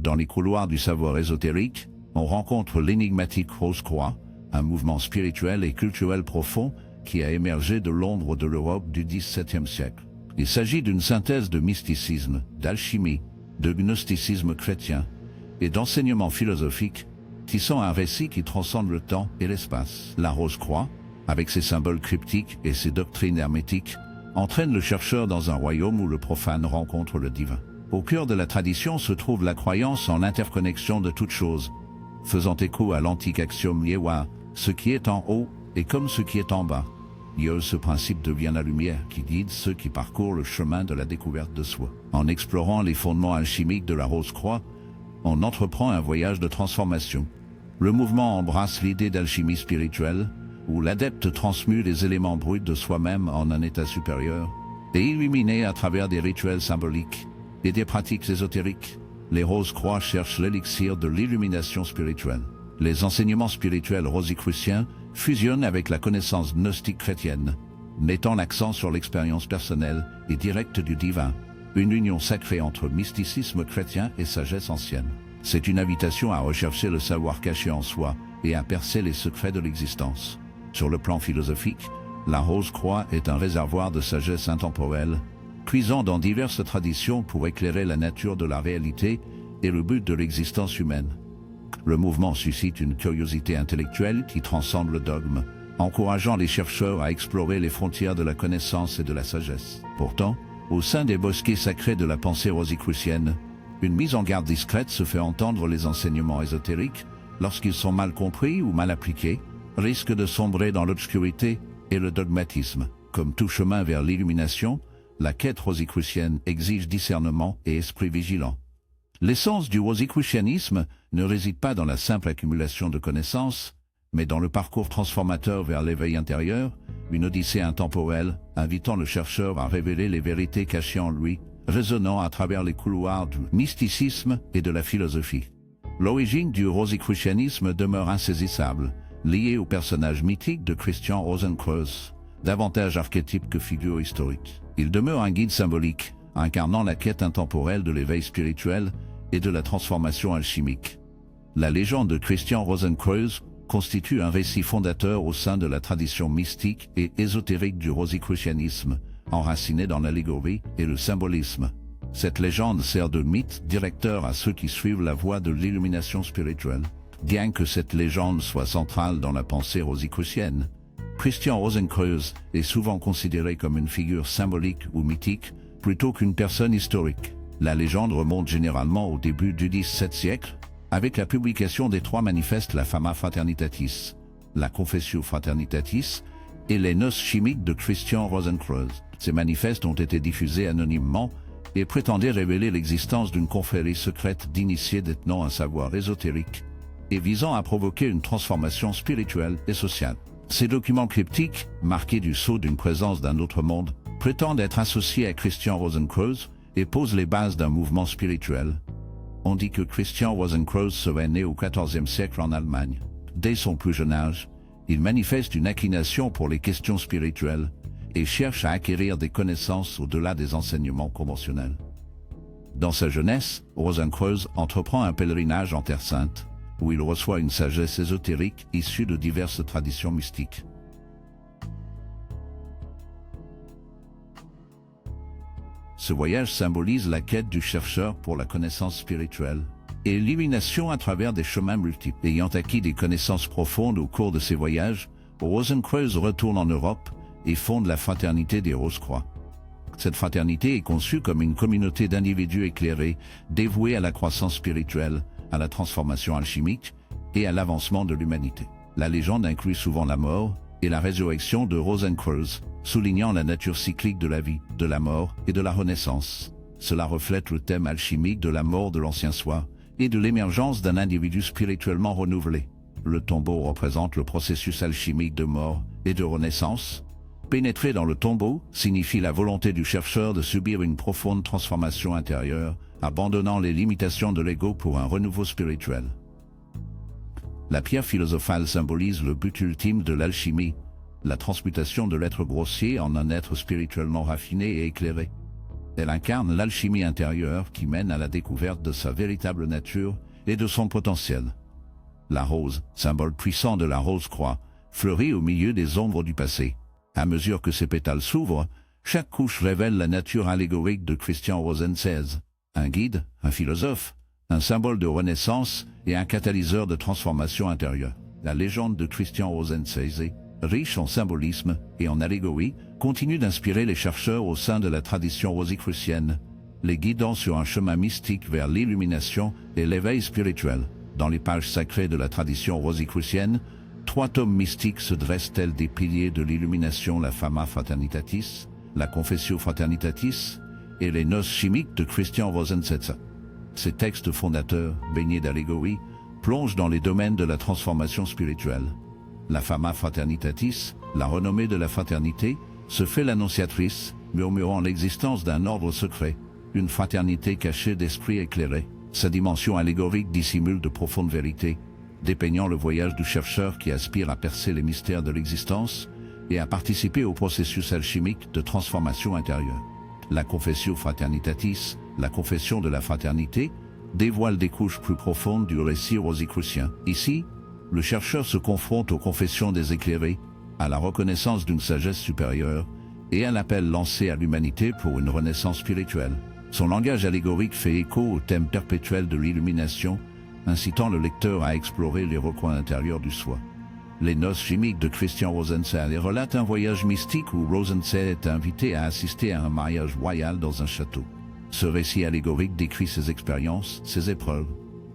Dans les couloirs du savoir ésotérique, on rencontre l'énigmatique Rose-Croix, un mouvement spirituel et culturel profond qui a émergé de l'ombre de l'Europe du XVIIe siècle. Il s'agit d'une synthèse de mysticisme, d'alchimie, de gnosticisme chrétien et d'enseignement philosophique, tissant un récit qui transcende le temps et l'espace. La Rose-Croix, avec ses symboles cryptiques et ses doctrines hermétiques, entraîne le chercheur dans un royaume où le profane rencontre le divin. Au cœur de la tradition se trouve la croyance en l'interconnexion de toutes choses, faisant écho à l'antique axiome Yewa, ce qui est en haut est comme ce qui est en bas. Ce principe devient la lumière qui guide ceux qui parcourent le chemin de la découverte de soi. En explorant les fondements alchimiques de la Rose-Croix, on entreprend un voyage de transformation. Le mouvement embrasse l'idée d'alchimie spirituelle, où l'adepte transmue les éléments bruts de soi-même en un état supérieur, et illuminé à travers des rituels symboliques et des pratiques ésotériques. Les Rose-Croix cherchent l'élixir de l'illumination spirituelle. Les enseignements spirituels rosicruciens fusionnent avec la connaissance gnostique chrétienne, mettant l'accent sur l'expérience personnelle et directe du divin, une union sacrée entre mysticisme chrétien et sagesse ancienne. C'est une invitation à rechercher le savoir caché en soi et à percer les secrets de l'existence. Sur le plan philosophique, la Rose-Croix est un réservoir de sagesse intemporelle, puisant dans diverses traditions pour éclairer la nature de la réalité et le but de l'existence humaine. Le mouvement suscite une curiosité intellectuelle qui transcende le dogme, encourageant les chercheurs à explorer les frontières de la connaissance et de la sagesse. Pourtant, au sein des bosquets sacrés de la pensée rosicrucienne, une mise en garde discrète se fait entendre. Les enseignements ésotériques, lorsqu'ils sont mal compris ou mal appliqués, risquent de sombrer dans l'obscurité et le dogmatisme. Comme tout chemin vers l'illumination, la quête rosicrucienne exige discernement et esprit vigilant. L'essence du rosicrucianisme ne réside pas dans la simple accumulation de connaissances, mais dans le parcours transformateur vers l'éveil intérieur, une odyssée intemporelle, invitant le chercheur à révéler les vérités cachées en lui, résonnant à travers les couloirs du mysticisme et de la philosophie. L'origine du rosicrucianisme demeure insaisissable, liée au personnage mythique de Christian Rosenkreuz, davantage archétype que figure historique. Il demeure un guide symbolique, incarnant la quête intemporelle de l'éveil spirituel et de la transformation alchimique. La légende de Christian Rosenkreuz constitue un récit fondateur au sein de la tradition mystique et ésotérique du rosicrucianisme, enraciné dans l'allégorie et le symbolisme. Cette légende sert de mythe directeur à ceux qui suivent la voie de l'illumination spirituelle. Bien que cette légende soit centrale dans la pensée rosicrucienne, Christian Rosenkreuz est souvent considéré comme une figure symbolique ou mythique, plutôt qu'une personne historique. La légende remonte généralement au début du XVIIe siècle, avec la publication des trois manifestes La Fama Fraternitatis, la Confessio Fraternitatis et les Noces chimiques de Christian Rosenkreuz. Ces manifestes ont été diffusés anonymement et prétendaient révéler l'existence d'une confrérie secrète d'initiés détenant un savoir ésotérique et visant à provoquer une transformation spirituelle et sociale. Ces documents cryptiques, marqués du sceau d'une présence d'un autre monde, prétendent être associés à Christian Rosenkreuz et posent les bases d'un mouvement spirituel. On dit que Christian Rosenkreuz serait né au XIVe siècle en Allemagne. Dès son plus jeune âge, il manifeste une inclination pour les questions spirituelles et cherche à acquérir des connaissances au-delà des enseignements conventionnels. Dans sa jeunesse, Rosenkreuz entreprend un pèlerinage en Terre Sainte, où il reçoit une sagesse ésotérique issue de diverses traditions mystiques. Ce voyage symbolise la quête du chercheur pour la connaissance spirituelle et l'illumination à travers des chemins multiples. Ayant acquis des connaissances profondes au cours de ces voyages, Rosenkreuz retourne en Europe et fonde la Fraternité des Rose-Croix. Cette fraternité est conçue comme une communauté d'individus éclairés, dévoués à la croissance spirituelle, à la transformation alchimique et à l'avancement de l'humanité. La légende inclut souvent la mort et la résurrection de Rosenkreuz, soulignant la nature cyclique de la vie, de la mort et de la renaissance. Cela reflète le thème alchimique de la mort de l'ancien soi et de l'émergence d'un individu spirituellement renouvelé. Le tombeau représente le processus alchimique de mort et de renaissance. Pénétrer dans le tombeau signifie la volonté du chercheur de subir une profonde transformation intérieure, abandonnant les limitations de l'ego pour un renouveau spirituel. La pierre philosophale symbolise le but ultime de l'alchimie, la transmutation de l'être grossier en un être spirituellement raffiné et éclairé. Elle incarne l'alchimie intérieure qui mène à la découverte de sa véritable nature et de son potentiel. La rose, symbole puissant de la rose-croix, fleurit au milieu des ombres du passé. À mesure que ses pétales s'ouvrent, chaque couche révèle la nature allégorique de Christian Rosenzweig, un guide, un philosophe, un symbole de renaissance et un catalyseur de transformation intérieure. La légende de Christian Rosenzweig, riche en symbolisme et en allégorie, continue d'inspirer les chercheurs au sein de la tradition rosicrucienne, les guidant sur un chemin mystique vers l'illumination et l'éveil spirituel. Dans les pages sacrées de la tradition rosicrucienne, 3 tomes mystiques se dressent tels des piliers de l'illumination, la Fama Fraternitatis, la Confessio Fraternitatis et les Noces chimiques de Christian Rosenzweig. Ces textes fondateurs, baignés d'allégories, plongent dans les domaines de la transformation spirituelle. La Fama Fraternitatis, la renommée de la fraternité, se fait l'annonciatrice, murmurant l'existence d'un ordre secret, une fraternité cachée d'esprit éclairé. Sa dimension allégorique dissimule de profondes vérités, dépeignant le voyage du chercheur qui aspire à percer les mystères de l'existence et à participer au processus alchimique de transformation intérieure. La Confessio Fraternitatis, la confession de la fraternité, dévoile des couches plus profondes du récit rosicrucien. Ici, le chercheur se confronte aux confessions des éclairés, à la reconnaissance d'une sagesse supérieure et à l'appel lancé à l'humanité pour une renaissance spirituelle. Son langage allégorique fait écho au thème perpétuel de l'illumination, incitant le lecteur à explorer les recoins intérieurs du soi. Les Noces chimiques de Christian Rosenzweig relatent un voyage mystique où Rosenzweig est invité à assister à un mariage royal dans un château. Ce récit allégorique décrit ses expériences, ses épreuves,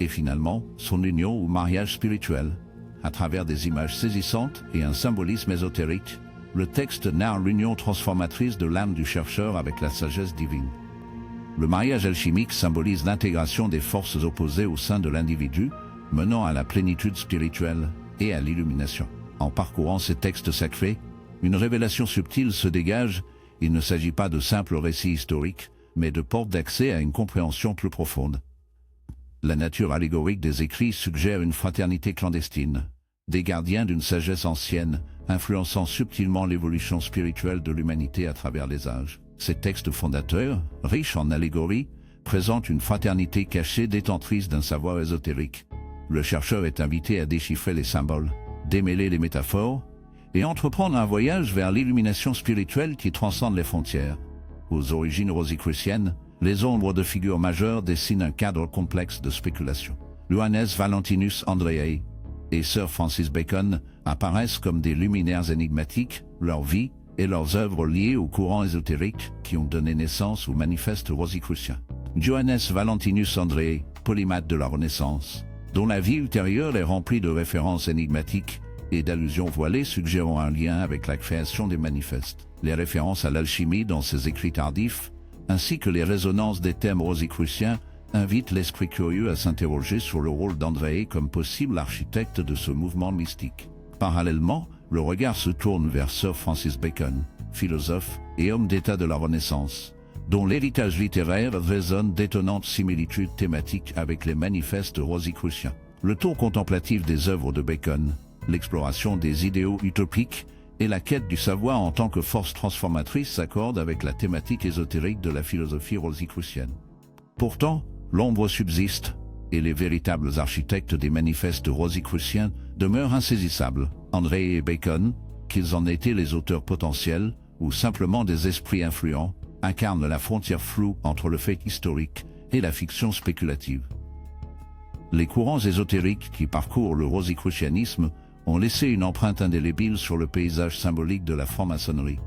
et finalement, son union ou mariage spirituel. À travers des images saisissantes et un symbolisme ésotérique, le texte narre l'union transformatrice de l'âme du chercheur avec la sagesse divine. Le mariage alchimique symbolise l'intégration des forces opposées au sein de l'individu, menant à la plénitude spirituelle et à l'illumination. En parcourant ces textes sacrés, une révélation subtile se dégage. Il ne s'agit pas de simples récits historiques, mais de portes d'accès à une compréhension plus profonde. La nature allégorique des écrits suggère une fraternité clandestine, des gardiens d'une sagesse ancienne, influençant subtilement l'évolution spirituelle de l'humanité à travers les âges. Ces textes fondateurs, riches en allégories, présentent une fraternité cachée détentrice d'un savoir ésotérique. Le chercheur est invité à déchiffrer les symboles, démêler les métaphores, et entreprendre un voyage vers l'illumination spirituelle qui transcende les frontières. Aux origines rosicruciennes, les ombres de figures majeures dessinent un cadre complexe de spéculation. Johannes Valentinus Andreae et Sir Francis Bacon apparaissent comme des luminaires énigmatiques, leur vie et leurs œuvres liées aux courants ésotériques qui ont donné naissance au manifeste rosicrucien. Johannes Valentinus Andreae, polymathe de la Renaissance, dont la vie ultérieure est remplie de références énigmatiques et d'allusions voilées suggérant un lien avec la création des manifestes. Les références à l'alchimie dans ses écrits tardifs, ainsi que les résonances des thèmes rosicruciens, invitent l'esprit curieux à s'interroger sur le rôle d'Andreae comme possible architecte de ce mouvement mystique. Parallèlement, le regard se tourne vers Sir Francis Bacon, philosophe et homme d'État de la Renaissance, dont l'héritage littéraire résonne d'étonnantes similitudes thématiques avec les manifestes rosicruciens. Le tour contemplatif des œuvres de Bacon, l'exploration des idéaux utopiques et la quête du savoir en tant que force transformatrice s'accordent avec la thématique ésotérique de la philosophie rosicrucienne. Pourtant, l'ombre subsiste, et les véritables architectes des manifestes rosicruciens demeurent insaisissables. Andreae et Bacon, qu'ils en étaient les auteurs potentiels, ou simplement des esprits influents, incarnent la frontière floue entre le fait historique et la fiction spéculative. Les courants ésotériques qui parcourent le rosicrucianisme ont laissé une empreinte indélébile sur le paysage symbolique de la franc-maçonnerie.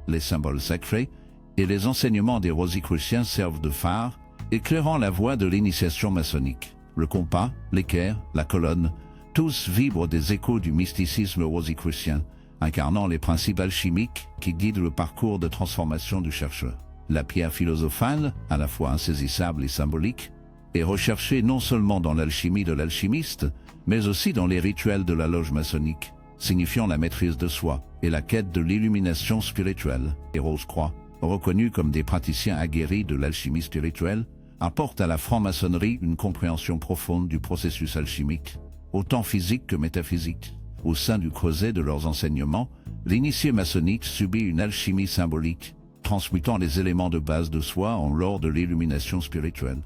Les symboles sacrés et les enseignements des rosicruciens servent de phare, éclairant la voie de l'initiation maçonnique. Le compas, l'équerre, la colonne, tous vibrent des échos du mysticisme rosicrucien, incarnant les principes alchimiques qui guident le parcours de transformation du chercheur. La pierre philosophale, à la fois insaisissable et symbolique, est recherchée non seulement dans l'alchimie de l'alchimiste, mais aussi dans les rituels de la loge maçonnique, signifiant la maîtrise de soi et la quête de l'illumination spirituelle. Les Rose-Croix, reconnus comme des praticiens aguerris de l'alchimie spirituelle, apportent à la franc-maçonnerie une compréhension profonde du processus alchimique, autant physique que métaphysique. Au sein du creuset de leurs enseignements, l'initié maçonnique subit une alchimie symbolique, transmutant les éléments de base de soi en l'or de l'illumination spirituelle.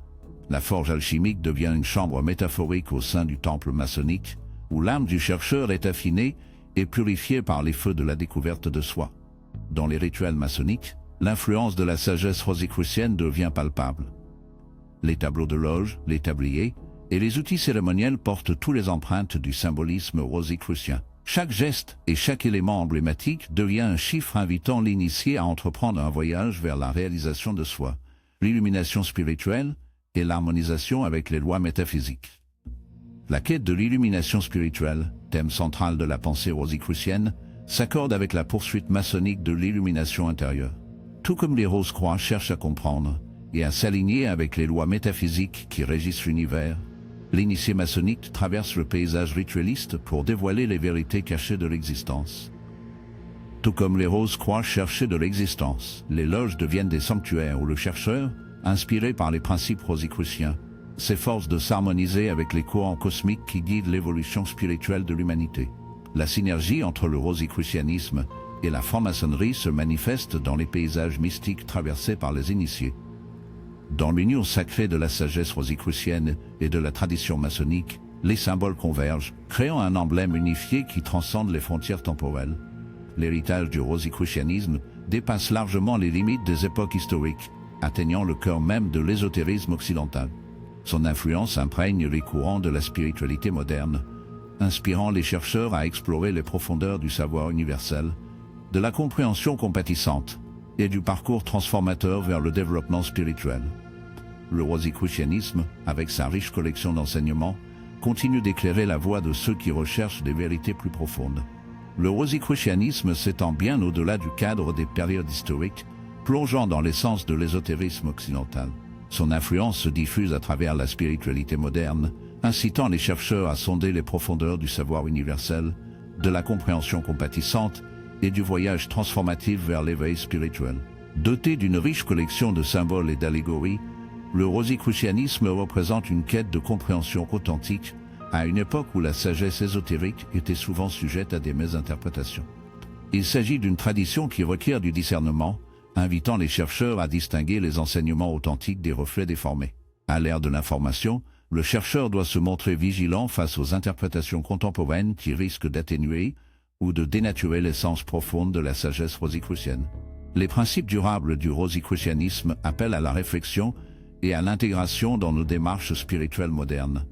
La forge alchimique devient une chambre métaphorique au sein du temple maçonnique, où l'âme du chercheur est affinée et purifiée par les feux de la découverte de soi. Dans les rituels maçonniques, l'influence de la sagesse rosicrucienne devient palpable. Les tableaux de loge, les tabliers et les outils cérémoniels portent tous les empreintes du symbolisme rosicrucien. Chaque geste et chaque élément emblématique devient un chiffre invitant l'initié à entreprendre un voyage vers la réalisation de soi, l'illumination spirituelle et l'harmonisation avec les lois métaphysiques. La quête de l'illumination spirituelle, thème central de la pensée rosicrucienne, s'accorde avec la poursuite maçonnique de l'illumination intérieure. Tout comme les Rose-Croix cherchent à comprendre et à s'aligner avec les lois métaphysiques qui régissent l'univers, l'initié maçonnique traverse le paysage ritueliste pour dévoiler les vérités cachées de l'existence. Tout comme les Rose-Croix cherchaient de l'existence, les loges deviennent des sanctuaires où le chercheur, inspiré par les principes rosicruciens, s'efforce de s'harmoniser avec les courants cosmiques qui guident l'évolution spirituelle de l'humanité. La synergie entre le rosicrucianisme et la franc-maçonnerie se manifeste dans les paysages mystiques traversés par les initiés. Dans l'union sacrée de la sagesse rosicrucienne et de la tradition maçonnique, les symboles convergent, créant un emblème unifié qui transcende les frontières temporelles. L'héritage du rosicrucianisme dépasse largement les limites des époques historiques, atteignant le cœur même de l'ésotérisme occidental. Son influence imprègne les courants de la spiritualité moderne, inspirant les chercheurs à explorer les profondeurs du savoir universel, de la compréhension compatissante et du parcours transformateur vers le développement spirituel. Le rosicrucianisme, avec sa riche collection d'enseignements, continue d'éclairer la voie de ceux qui recherchent des vérités plus profondes. Le rosicrucianisme s'étend bien au-delà du cadre des périodes historiques, plongeant dans l'essence de l'ésotérisme occidental. Son influence se diffuse à travers la spiritualité moderne, incitant les chercheurs à sonder les profondeurs du savoir universel, de la compréhension compatissante et du voyage transformatif vers l'éveil spirituel. Doté d'une riche collection de symboles et d'allégories, le rosicrucianisme représente une quête de compréhension authentique, à une époque où la sagesse ésotérique était souvent sujette à des mésinterprétations. Il s'agit d'une tradition qui requiert du discernement, invitant les chercheurs à distinguer les enseignements authentiques des reflets déformés. À l'ère de l'information, le chercheur doit se montrer vigilant face aux interprétations contemporaines qui risquent d'atténuer ou de dénaturer l'essence profonde de la sagesse rosicrucienne. Les principes durables du rosicrucianisme appellent à la réflexion et à l'intégration dans nos démarches spirituelles modernes.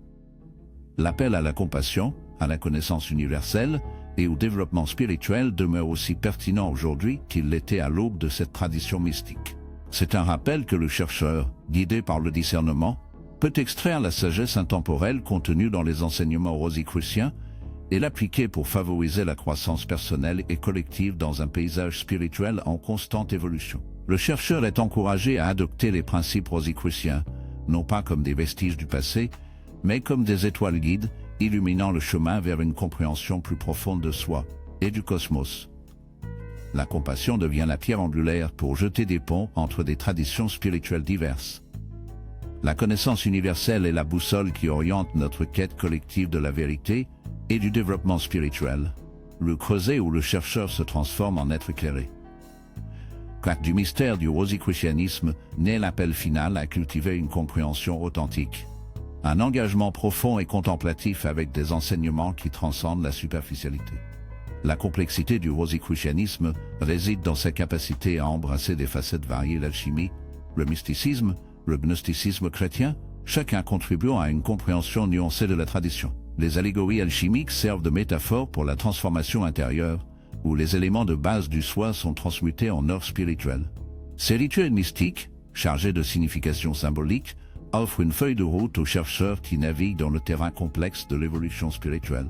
L'appel à la compassion, à la connaissance universelle et au développement spirituel demeure aussi pertinent aujourd'hui qu'il l'était à l'aube de cette tradition mystique. C'est un rappel que le chercheur, guidé par le discernement, peut extraire la sagesse intemporelle contenue dans les enseignements rosicruciens et l'appliquer pour favoriser la croissance personnelle et collective dans un paysage spirituel en constante évolution. Le chercheur est encouragé à adopter les principes rosicruciens, non pas comme des vestiges du passé, mais comme des étoiles guides, illuminant le chemin vers une compréhension plus profonde de soi et du cosmos. La compassion devient la pierre angulaire pour jeter des ponts entre des traditions spirituelles diverses. La connaissance universelle est la boussole qui oriente notre quête collective de la vérité et du développement spirituel, le creuset où le chercheur se transforme en être éclairé. Car du mystère du rosicrucianisme naît l'appel final à cultiver une compréhension authentique. Un engagement profond et contemplatif avec des enseignements qui transcendent la superficialité. La complexité du rosicrucianisme réside dans sa capacité à embrasser des facettes variées: l'alchimie, le mysticisme, le gnosticisme chrétien, chacun contribuant à une compréhension nuancée de la tradition. Les allégories alchimiques servent de métaphore pour la transformation intérieure, où les éléments de base du soi sont transmutés en or spirituel. Ces rituels mystiques, chargés de significations symboliques, offrent une feuille de route aux chercheurs qui naviguent dans le terrain complexe de l'évolution spirituelle.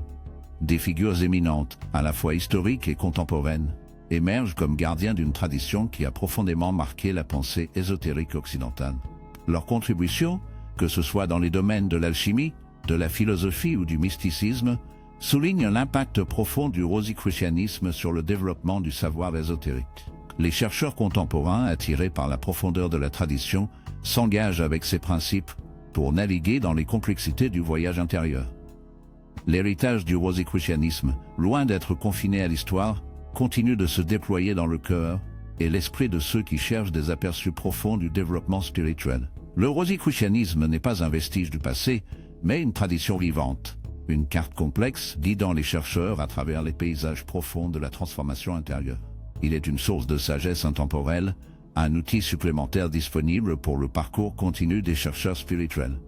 Des figures éminentes, à la fois historiques et contemporaines, émergent comme gardiens d'une tradition qui a profondément marqué la pensée ésotérique occidentale. Leur contribution, que ce soit dans les domaines de l'alchimie, de la philosophie ou du mysticisme, souligne l'impact profond du rosicrucianisme sur le développement du savoir ésotérique. Les chercheurs contemporains, attirés par la profondeur de la tradition, s'engagent avec ces principes pour naviguer dans les complexités du voyage intérieur. L'héritage du rosicrucianisme, loin d'être confiné à l'histoire, continue de se déployer dans le cœur, et l'esprit de ceux qui cherchent des aperçus profonds du développement spirituel. Le rosicrucianisme n'est pas un vestige du passé, mais une tradition vivante, une carte complexe guidant les chercheurs à travers les paysages profonds de la transformation intérieure. Il est une source de sagesse intemporelle, un outil supplémentaire disponible pour le parcours continu des chercheurs spirituels.